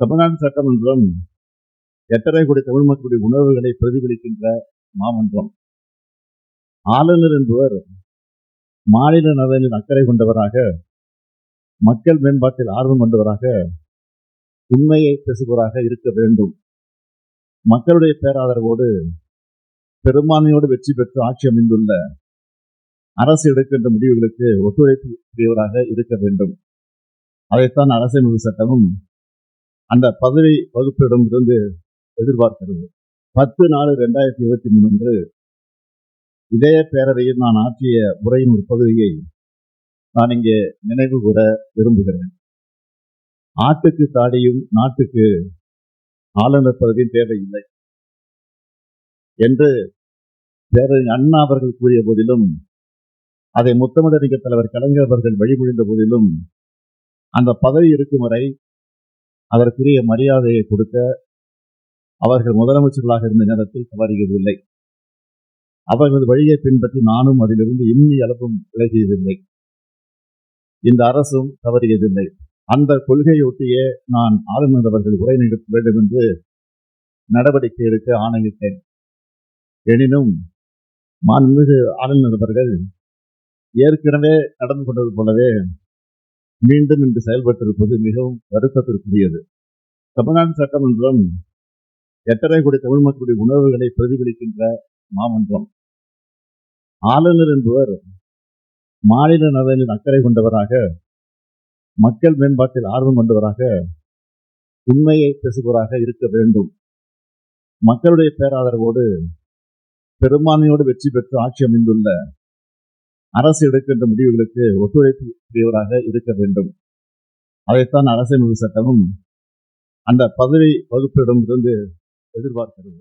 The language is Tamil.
தமிழ்நாடு சட்டமன்றம் 8.5 கோடி தமிழ் மக்களுடைய உணர்வுகளை பிரதிபலிக்கின்ற மாமன்றம். ஆளுநர் என்பவர் மாநில நலனில் அக்கறை கொண்டவராக, மக்கள் மேம்பாட்டில் ஆர்வம் கொண்டவராக, உண்மையை பேசுபவராக இருக்க வேண்டும். மக்களுடைய பேராதரவோடு பெரும்பான்மையோடு வெற்றி பெற்று ஆட்சி அமைந்துள்ள அரசு எடுக்கின்ற முடிவுகளுக்கு ஒத்துழைப்புடையவராக இருக்க வேண்டும். அதைத்தான் அரசியலமைப்பு சட்டமும் அந்த பதவி வகுப்பிடமிருந்து எதிர்பார்க்கிறது. 10/4/2023 அன்று இதய பேரவையில் நான் ஆற்றிய உரையின் ஒரு பகுதியை நான் இங்கே நினைவு கூற விரும்புகிறேன். ஆட்டுக்கு தாடியும் நாட்டுக்கு ஆளுநர் பதவியும் தேவையில்லை என்று பேரறிஞர் அண்ணா அவர்கள் கூறிய போதிலும், அதை முத்தமிழறிஞர் தலைவர் கலைஞர் அவர்கள் வழிமொழிந்த போதிலும், அந்த பதவி இருக்கும் வரை அதற்குரிய மரியாதையை கொடுக்க அவர்கள் முதலமைச்சர்களாக இருந்த நேரத்தில் தவறியதில்லை. அவர்களது வழியை பின்பற்றி நானும் அதிலிருந்து இன்னி அளவும் விலகியதில்லை. இந்த அரசும் தவறியதில்லை. அந்த கொள்கையொட்டியே நான் ஆளுநர் அவர்கள் உரை நிகழ்த்த வேண்டும் என்று நடவடிக்கை எடுக்க ஆணையிட்டேன். எனினும் மாண்புமிகு ஆளுநர் அவர்கள் ஏற்கனவே நடந்து கொண்டது போலவே மீண்டும் இன்று செயல்பட்டிருப்பது மிகவும் வருத்தத்திற்குரியது. தமிழ்நாடு சட்டமன்றம் 8.5 கோடி தமிழ் மக்களுடைய உணர்வுகளை பிரதிபலிக்கின்ற மாமன்றம். ஆளுநர் என்பவர் மாநில நலனில் அக்கறை கொண்டவராக, மக்கள் மேம்பாட்டில் ஆர்வம் கொண்டவராக, உண்மையை பேசுபவராக இருக்க வேண்டும். மக்களுடைய பேராதரவோடு பெரும்பான்மையோடு வெற்றி பெற்று ஆட்சி அமைந்துள்ள அரசு எடுக்கின்ற முடிவுகளுக்கு ஒத்துழைப்புடையவராக இருக்க வேண்டும். அதைத்தான் அரசியலமைப்பு சட்டமும் அந்த பதவி வகுப்பிடமிருந்து எதிர்பார்க்கிறது.